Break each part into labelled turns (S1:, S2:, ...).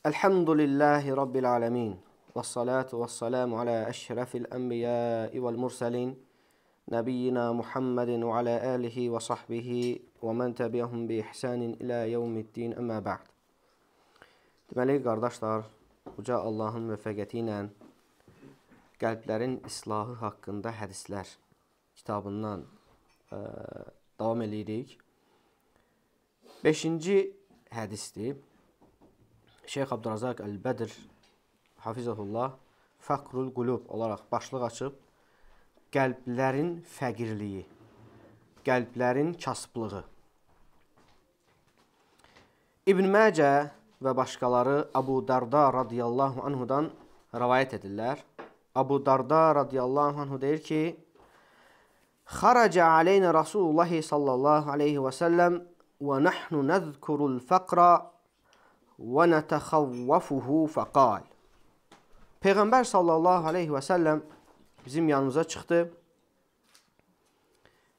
S1: Elhamdülillahi Rabbil alemin. Vessalatu vesselamu ala eşrefil enbiyai vel murselin. Nebiyyina Muhammedin ve ala alihi ve sahbihi ve men tebi'ahum bi ihsanin ila yevmiddin əmmə ba'd. Deməli, qardaşlar, Uca Allahın müvəffəqiyyəti ilə qəlblərin islahı haqqında hədislər kitabından davam edirik. 5-ci hədisdir. Şeyx Abdurrazaq Əl-Bədr Hafizəhullah Fəqrul Qulub olaraq başlıq açıb qəlblərin fəqirliyi, qəlblərin kasıblığı. İbn Məcə və başqaları Abu Darda radiyallahu anhudan rəvayət edirlər. Abu Darda radiyallahu anhu deyir ki, Xaracə aleynə Rasulullah sallallahu aleyhi və səlləm və nəhnu nəzkurul fəqra və nətəxavvafuhu fəqal. Peyğəmbər sallallahu aleyhi və səlləm bizim yanımıza çıxdı,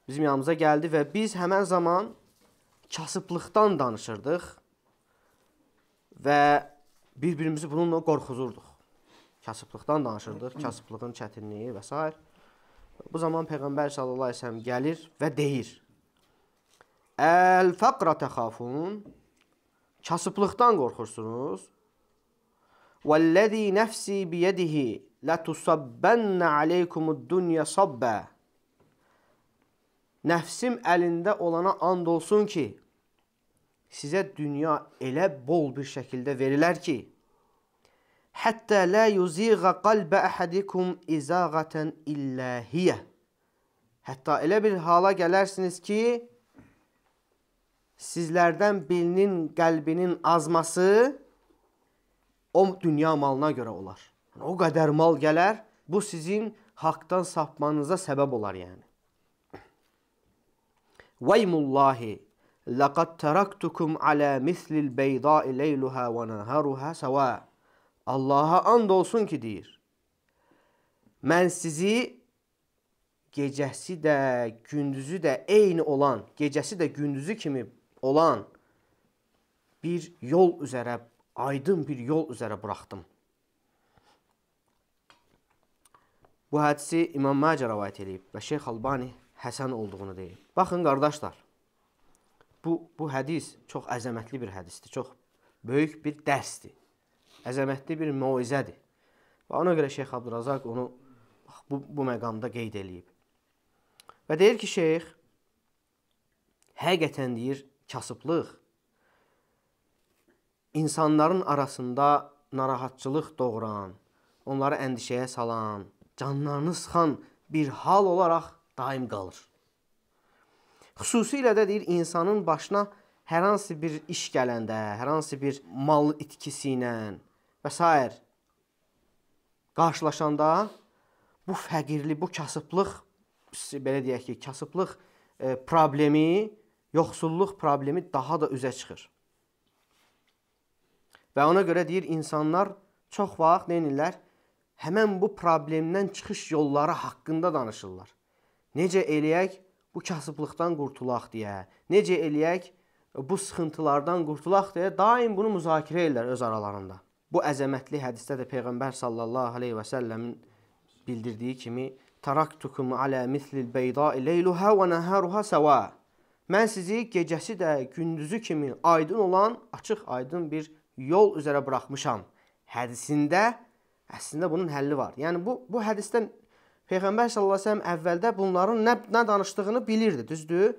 S1: bizim yanımıza gəldi və biz həmən zaman kasıblıqdan danışırdıq və bir-birimizi bununla qorxuzurduq. Kasıblıqdan danışırdıq, kasıblığın çətinliyi və s. Bu zaman Peyğəmbər sallallahu aleyhi və səlləm gəlir və deyir, Əl-fəqra təxafun, kasıblıqdan qorxursunuz. Vəl-ləzi nəfsi biyədihi lətusabbənnə aleykumud-dunya sabbə. Nəfsim əlində olana and olsun ki, sizə dünya elə bol bir şəkildə verilər ki, həttə lə yuziğə qalbə əhədikum izağətən illəhiyyə. Hətta elə bir hala gələrsiniz ki, sizlərdən birinin qəlbinin azması o dünya malına görə olar. O qədər mal gələr, bu sizin haqdan sapmanıza səbəb olar yəni. Veymullahi, laqad təraktukum alə mislil beydai leyluhə və nəharuhə səvə. Allaha and olsun ki, deyir, mən sizi gecəsi də, gündüzü də eyni olan, gecəsi də gündüzü kimi olan bir yol üzərə, aydın bir yol üzərə buraxdım. Bu hədisi İmam Məcə rəvayət edib və Şeyx Albani Həsən olduğunu deyib. Baxın, qardaşlar, bu hədis çox əzəmətli bir hədisdir, çox böyük bir dərsdir, əzəmətli bir moizədir. Və ona görə Şeyx Abdurrazaq onu bu məqamda qeyd edib. Və deyir ki, Şeyx, həqiqətən deyir, kasıblıq insanların arasında narahatçılıq doğuran, onları əndişəyə salan, canlarını sıxan bir hal olaraq daim qalır. Xüsusilə də deyir, insanın başına hər hansı bir iş gələndə, hər hansı bir mal itkisi ilə və s. qarşılaşanda bu fəqirli, bu kasıblıq, belə deyək ki, kasıblıq problemi, yoxsulluq problemi daha da üzə çıxır. Və ona görə deyir, insanlar çox vaxt neynirlər? Həmən bu problemdən çıxış yolları haqqında danışırlar. Necə eləyək bu kasıblıqdan qurtulaq deyə, necə eləyək bu sıxıntılardan qurtulaq deyə daim bunu müzakirə edirlər öz aralarında. Bu əzəmətli hədisdə də Peyğəmbər sallallahu aleyhi və səlləmin bildirdiyi kimi Taraktukum alə mislil beydai leyluhə və nəharuhə səvə. Mən sizi gecəsi də, gündüzü kimi aydın olan, açıq aydın bir yol üzərə buraxmışam. Hədisində əslində bunun həlli var. Yəni bu hədisdən Peyğəmbər sallallahu əleyhi və səlləm əvvəldə bunların nə danışdığını bilirdi, düzdür?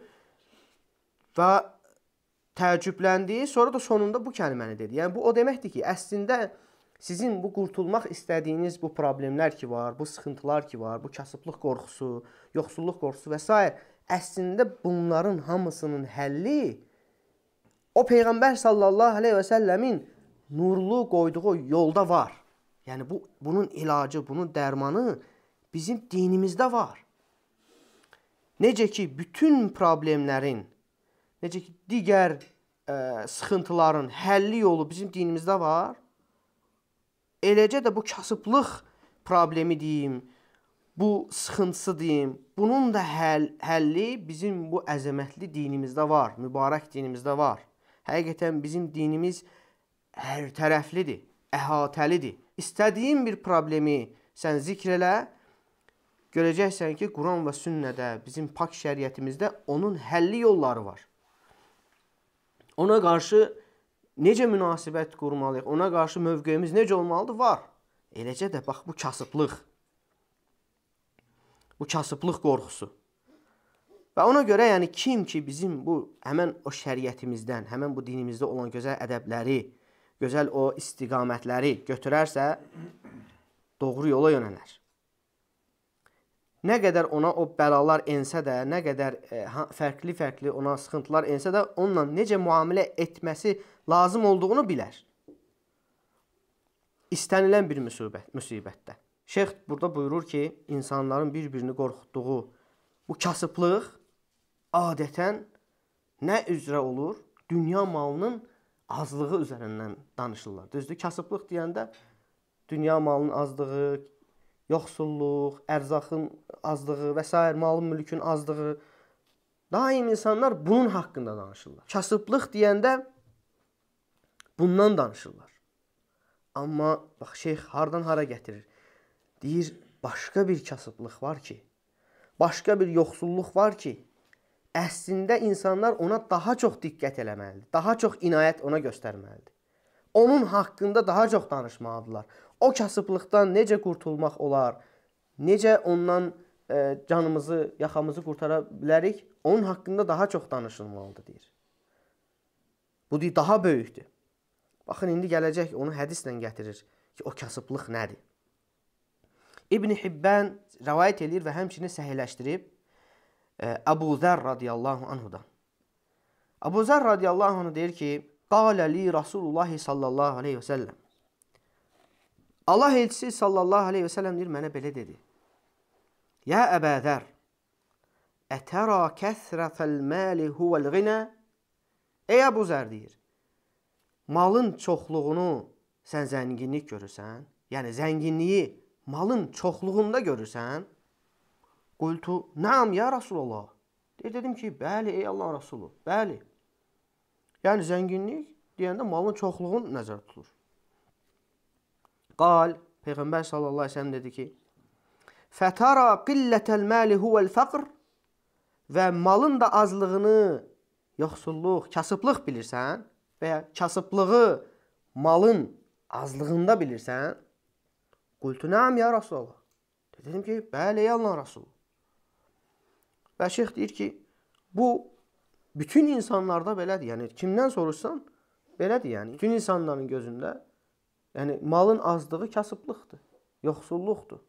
S1: Və təəccübləndi, sonra da sonunda bu kəlməni dedi. Yəni bu o deməkdir ki, əslində sizin bu qurtulmaq istədiyiniz bu problemlər ki var, bu sıxıntılar ki var, bu kasıblıq qorxusu, yoxsulluq qorxusu və s. əslində bunların hamısının həlli o Peyğəmbər sallallahu aleyhi və səlləmin nurlu qoyduğu yolda var. Yəni bunun ilacı, bunun dərmanı bizim dinimizdə var. Necə ki, bütün problemlərin, necə ki, digər sıxıntıların həlli yolu bizim dinimizdə var, eləcə də bu kasıblıq problemi deyim, bu sıxıntısı deyim, bunun da həlli bizim bu əzəmətli dinimizdə var, mübarək dinimizdə var. Həqiqətən bizim dinimiz hər tərəflidir, əhatəlidir. İstədiyin bir problemi sən zikr elə, görəcəksən ki, Quran və sünnədə, bizim pak şəriətimizdə onun həlli yolları var. Ona qarşı necə münasibət qurmalıyıq, ona qarşı mövqeyimiz necə olmalıdır? Var. Eləcə də bax bu kasıblıq. Bu kasıblıq qorxusu. Və ona görə yəni kim ki bizim bu həmən o şəriətimizdən, həmən bu dinimizdə olan gözəl ədəbləri, gözəl o istiqamətləri götürərsə, doğru yola yönələr. Nə qədər ona o bəlalar ensə də, nə qədər fərqli-fərqli ona sıxıntılar ensə də, onunla necə müamilə etməsi lazım olduğunu bilər. İstənilən bir müsibətdə. Şeyx burada buyurur ki, insanların bir-birini qorxutduğu bu kasıblıq adətən nə üzrə olur? Dünya malının azlığı üzərindən danışırlar. Düzdür, kasıblıq deyəndə dünya malının azlığı, yoxsulluq, ərzaqın azlığı və s. malın mülkün azlığı. Daim insanlar bunun haqqında danışırlar. Kasıblıq deyəndə bundan danışırlar. Amma bax, şeyx hardan hara gətirir? Deyir, başqa bir kasıblıq var ki, başqa bir yoxsulluq var ki, əslində insanlar ona daha çox diqqət eləməlidir. Daha çox inayət ona göstərməlidir. Onun haqqında daha çox danışmalıdırlar. O kasıblıqdan necə qurtulmaq olar? Necə ondan canımızı, yaxamızı qurtara bilərik? Onun haqqında daha çox danışılmalıdır, deyir. Bu deyir, daha böyükdür. Baxın, indi gələcək, onu hədislə gətirir ki, o kasıblıq nədir? İbn Hibbən rəvayət edir və həmçinin səhihləşdirib Əbu Zər radiyallahu anhudan. Əbu Zər radiyallahu anhu deyir ki, Qalə li Rasulullah sallallahu aleyhi və səlləm. Allah elçisi sallallahu aleyhi və səlləm deyir, mənə belə dedi. Ya Əbə Zər, ətərə kəsrətəl məli huvəl qinə. Ey Əbu Zər deyir, malın çoxluğunu sən zənginlik görürsən? Yəni, zənginliyi malın çoxluğunda görürsən? Qultu, naam ya Rasulallah. Dedim ki, bəli ey Allah Rasulü, bəli. Yəni, zənginlik deyəndə malın çoxluğunu nəzər tutulur. Qal, Peyğəmbər sallallahu aleyhi ve sellem dedi ki, fətara qillətəl məli huvəl fəqr. Və malın da azlığını, yoxsulluq, kasıblıq bilirsən və ya kasıblığı malın azlığında bilirsən? Qultu, naam ya Rasulallah. Dedim ki, bəli ey Allah Rasulü. Və şeyx deyir ki, bu bütün insanlarda belədir. Yəni, kimdən soruşsan, belədir. Yəni, bütün insanların gözündə yəni, malın azlığı kasıblıqdır, yoxsulluqdur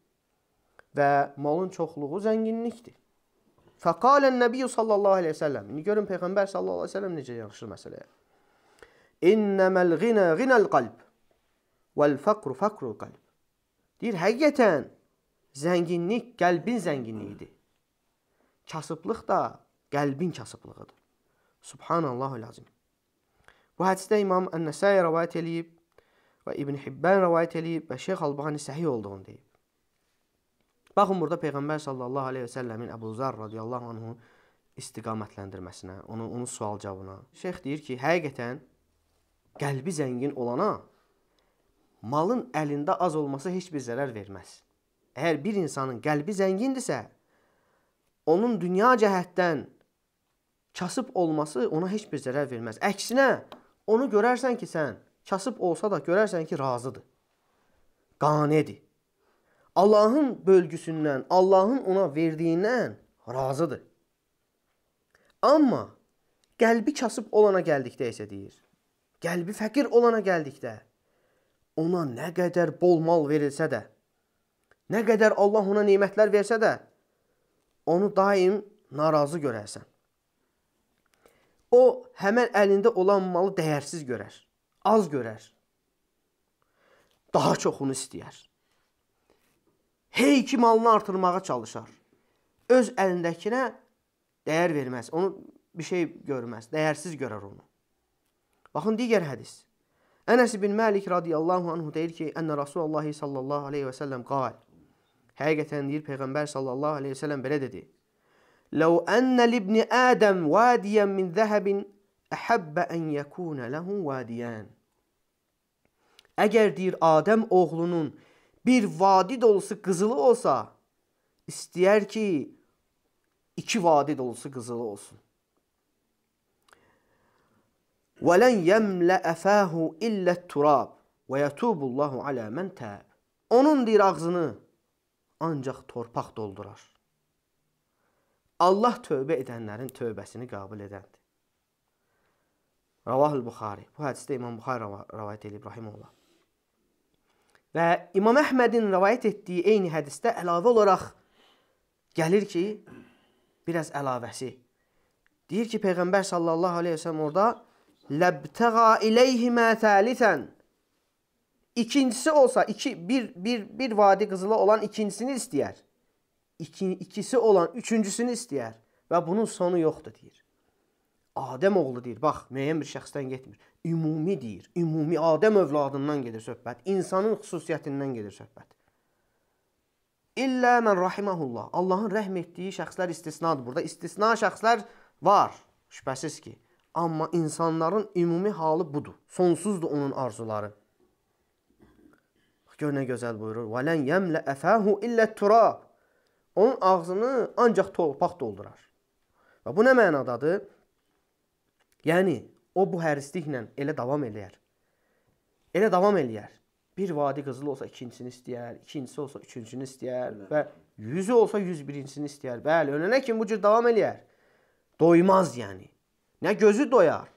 S1: və malın çoxluğu zənginlikdir. Fəqalən Nəbiyyu sallallahu aleyhi ve sellem. İndi görün, Peyğəmbər sallallahu aleyhi ve sellem necə yaxşır məsələyə. İnnəməl qinə qinəl qalb vəl fəqru fəqrul qalb. Deyir, həqiqətən zənginlik qəlbin zənginliyidir. Kasıblıq da qəlbin kasıblığıdır. Subhanallahul azim. Bu hədisdə İmam Ən-Nəsai rəvayət eləyib və İbn Hibbən rəvayət eləyib və Şeyx Albani səhih olduğunu deyib. Baxın, burada Peyğəmbər sallallahu aleyhi və səlləmin Əbu Zər radiyallahu anhu istiqamətləndirməsinə, onun sual cavabına. Şeyx deyir ki, həqiqətən qəlbi zəngin olana malın əlində az olması heç bir zərər verməz. Əgər bir insanın qəlbi zəngindirsə, onun dünya cəhətdən kasıb olması ona heç bir zərər verməz. Əksinə, onu görərsən ki, sən kasıb olsa da görərsən ki, razıdır, qanidir. Allahın bölgüsündən, Allahın ona verdiyindən razıdır. Amma qəlbi kasıb olana gəldikdə isə deyir, qəlbi fəqir olana gəldikdə, ona nə qədər bol mal verilsə də, nə qədər Allah ona nemətlər versə də, onu daim narazı görərsən. O, həmən əlində olan malı dəyərsiz görər, az görər, daha çoxunu istəyər. Hey ki, malını artırmağa çalışar. Öz əlindəkinə dəyər verməz, onu bir şey görməz, dəyərsiz görər onu. Baxın, digər hədis. Ənəs ibn Məlik radiyallahu anhu deyir ki, Ənə Rasulullah sallallahu aleyhi və səlləm qal. Həqiqətən deyir, Peyğəmbər sallallahu aleyhi və səlləm belə dedi. Ləv ənə libni Ədəm vadiyən min zəhəbin əhəbbə ən yəkunə ləhum vadiyən. Əgər deyir Adəm oğlunun bir vadi dolusu qızılı olsa, istəyər ki 2 vadi dolusu qızılı olsun. وَلَنْ يَمْلَأَ فَاهُ إِلَّا التُّرَابِ وَيَتُوبُ اللّٰهُ عَلَى مَنْ تَابَ. Onun deyir ağzını ancaq torpaq doldurar. Allah tövbə edənlərin tövbəsini qəbul edəndir. Ravahul Buxari. Bu hədisdə İmam Buxari rivayet edib rahimehullah. Və İmam Əhmədin rivayet etdiyi eyni hədisdə əlavə olaraq gəlir ki, biraz əlavəsi. Deyir ki, Peyğəmbər sallallahu aleyhi ve sellem orada Ləbtəğa iləyhimə thəlithən. İkincisi olsa, bir vadi qızılı olan ikincisini istəyər. İkisi olan üçüncüsünü istəyər. Və bunun sonu yoxdur deyir. Adəm oğlu deyir, bax, müəyyən bir şəxsdən getmir. Ümumi deyir, ümumi Adəm övladından gedir söhbət. İnsanın xüsusiyyətindən gedir söhbət. İllə mən rahiməhullah. Allahın rəhm etdiyi şəxslər istisnadır. Burada istisna şəxslər var, şübhəsiz ki. Amma insanların ümumi halı budur. Sonsuzdur onun arzuları. Gör nə gözəl buyurur. وَلَنْ يَمْلَ أَفَاهُ إِلَّا التُّرَابِ. Onun ağzını ancaq torpaq doldurar. Və bu nə mənadadır? Yəni, o bu hərisliklə elə davam eləyər. Elə davam eləyər. Bir vadi qızılı olsa ikincisini istəyər, ikincisi olsa üçüncünü istəyər və 100 olsa 101-incisini istəyər. Bəli, ölənə kimi bu cür davam eləyər. Doymaz yəni. Nə gözü doyar,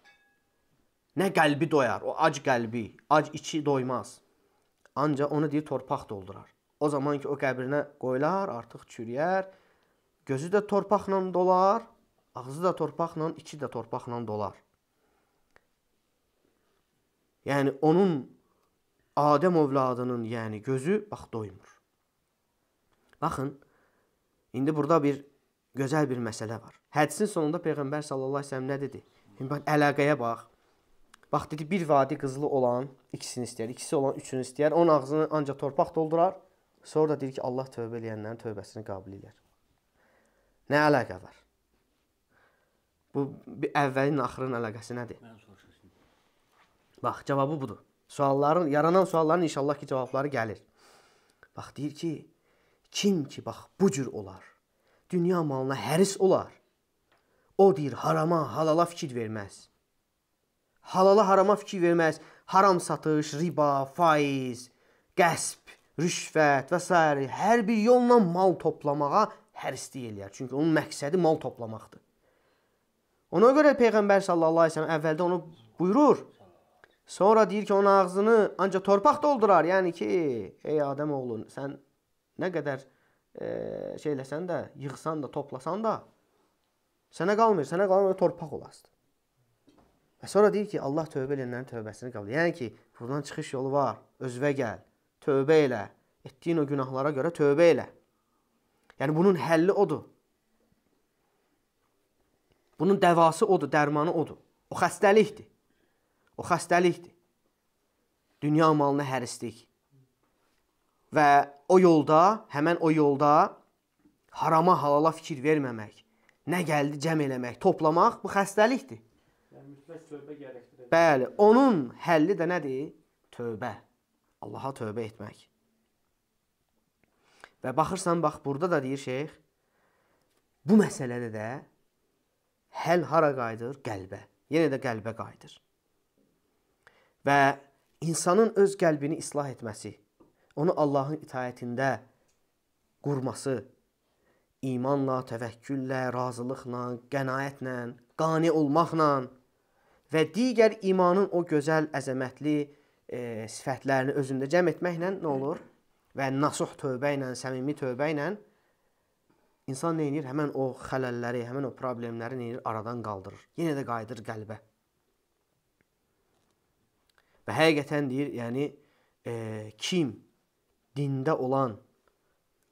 S1: nə qəlbi doyar. O ac qəlbi, ac içi doymaz. Ancaq onu deyir torpaq doldurar. O zaman ki o qəbrinə qoyular, artıq çürüyər. Gözü də torpaqla dolar, ağzı da torpaqla, içi də torpaqla dolar. Yəni onun Adəm övladının yəni gözü bax doymur. Baxın, indi burada bir gözəl bir məsələ var. Hədisin sonunda Peyğəmbər sallallahu əleyhi və səlləm nə dedi? Bax, əlaqəyə bax. Bax, dedi, bir vadi qızılı olan ikisini istəyər, ikisi olan üçünü istəyər. Onun ağzını ancaq torpaq doldurar. Sonra da deyir ki, Allah tövbə eləyənlərin tövbəsini qəbul edər. Nə əlaqə var? Bu, əvvəlin, axırın əlaqəsi nədir? Bax, cavabı budur. Yaranan sualların inşallah ki, cavabları gəlir. Bax, deyir ki, kim ki, bax, bu cür olar, dünya malına həris olar, o deyir, harama, halala fikir verməz. Halala, harama fikir verməz. Haram satış, riba, faiz, qəsb, rüşvət və s. hər bir yolla mal toplamağa hərislik eləyər. Çünki onun məqsədi mal toplamaqdır. Ona görə Peyğəmbər sallallahu aleyhi ve sellem əvvəldə onu buyurur. Sonra deyir ki, onun ağzını ancaq torpaq doldurar. Yəni ki, ey Adəm oğlu, sən nə qədər şeyləsən də, yığsan da, toplasan da, sənə qalmır, torpaq olasın. Və sonra deyir ki, Allah tövbə edənlərin tövbəsini qəbul. Yəni ki, buradan çıxış yolu var. Özvə gəl, tövbə elə. Etdiyin o günahlara görə tövbə elə. Yəni bunun həlli odur. Bunun dəvası odur, dərmanı odur. O xəstəlikdir. O xəstəlikdir. Dünya malına hərislik. Və o yolda, həmən o yolda harama, halala fikir verməmək, nə gəldi cəm eləmək, toplamaq bu xəstəlikdir.
S2: Yəni mütləq tövbə gərəkdirir.
S1: Bəli, onun həlli də nədir? Tövbə. Allaha tövbə etmək. Və baxırsan, bax, burada da deyir şeyx, bu məsələdə də həll hara qayıdır? Qəlbə. Yenə də qəlbə qayıdır. Və insanın öz qəlbini islah etməsi, onu Allahın itaətində qurması, imanla, təvəkküllə, razılıqla, qənaətlə, qani olmaqla və digər imanın o gözəl, əzəmətli sifətlərini özündə cəm etməklə nə olur? Və nasuh tövbə ilə, səmimi tövbə ilə insan nə edir? Həmən o xələlləri, həmən o problemləri nə edir? Aradan qaldırır. Yenə də qayıdır qəlbə. Və həqiqətən deyir, yəni kim dində olan,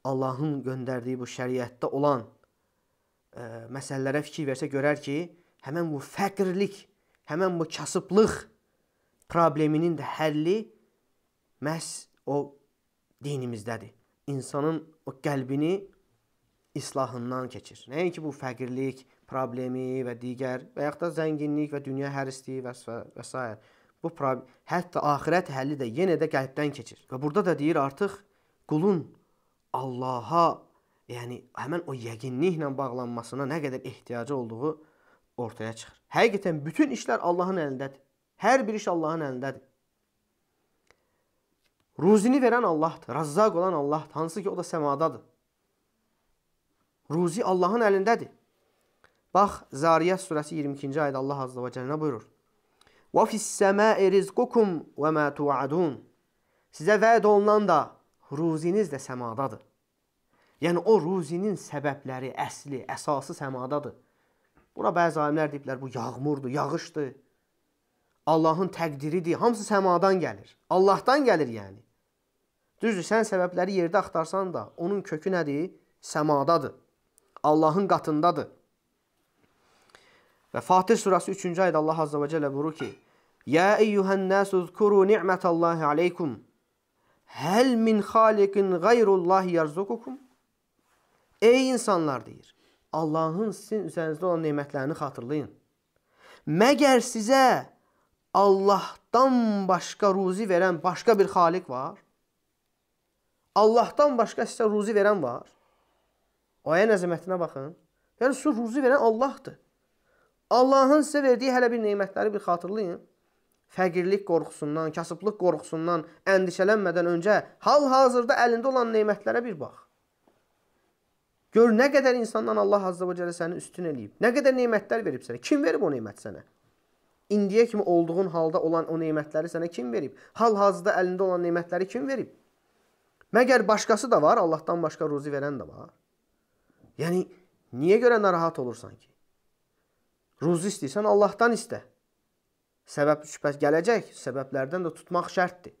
S1: Allahın göndərdiyi bu şəriətdə olan məsələlərə fikir versə görər ki, həmən bu fəqirlik, həmən bu kasıblıq probleminin də həlli məhz o dinimizdədir. İnsanın o qəlbini islahından keçir. Nəinki bu fəqirlik problemi və digər və yaxud da zənginlik və dünya hərisliyi və s. Bu problem, hətta axirət həlli də yenə də qəlbdən keçir. Və burada da deyir artıq qulun Allaha, yəni həmən o yəqinliklə bağlanmasına nə qədər ehtiyacı olduğu ortaya çıxır. Həqiqətən bütün işlər Allahın əlindədir. Hər bir iş Allahın əlindədir. Ruzini verən Allahdır, Razzaq olan Allahdır, hansı ki o da səmadadır. Ruzi Allahın əlindədir. Bax, Zariyat surəsi 22-ci ayədə Allah Azza və Cəllə buyurur. وَفِي السَّمَاءِ رِزْقُكُمْ وَمَا تُوعَدُونَ Sizə vəd olunan da ruziniz də səmadadır. Yəni o ruzinin səbəbləri, əsli, əsası səmadadır. Buna bəzi alimlər deyiblər, bu yağmurdur, yağışdır. Allahın təqdiridir, hamısı səmadan gəlir. Allahdan gəlir yəni. Düzdür, sən səbəbləri yerdə axtarsan da, onun kökü nədir? Səmadadır. Allahın qatındadır. Və Fatih surəsi 3-cü ayədə Allah Azza və Cəllə buyurur ki, Ya eyyuhən nəsu zkuru ni'mətəllahi aleykum, həl min xaliqin qayrullahi yarzukukum. Ey insanlar deyir, Allahın sizin üzərinizdə olan nemətlərini xatırlayın. Məgər sizə Allahdan başqa ruzi verən başqa bir xaliq var? Allahdan başqa sizə ruzi verən var? Ayə əzəmətinə baxın. Yəni sizə ruzi verən Allahdır. Allahın sizə verdiyi hələ bir nemətləri bir xatırlayın. Fəqirlik qorxusundan, kasıblıq qorxusundan əndişələnmədən öncə hal-hazırda əlində olan nemətlərə bir bax. Gör nə qədər insandan Allah Azza və Cəllə səni üstün eləyib. Nə qədər nemətlər verib sənə. Kim verib o nemət sənə? İndiyə kimi olduğun halda olan o nemətləri sənə kim verib? Hal-hazırda əlində olan nemətləri kim verib? Məgər başqası da var, Allahdan başqa ruzi verən də var. Yəni, niyə görə narahat olursan ki? Ruzi istəyirsən, Allahdan istə. Səbəb şübhəs gələcək, səbəblərdən də tutmaq şərtdir.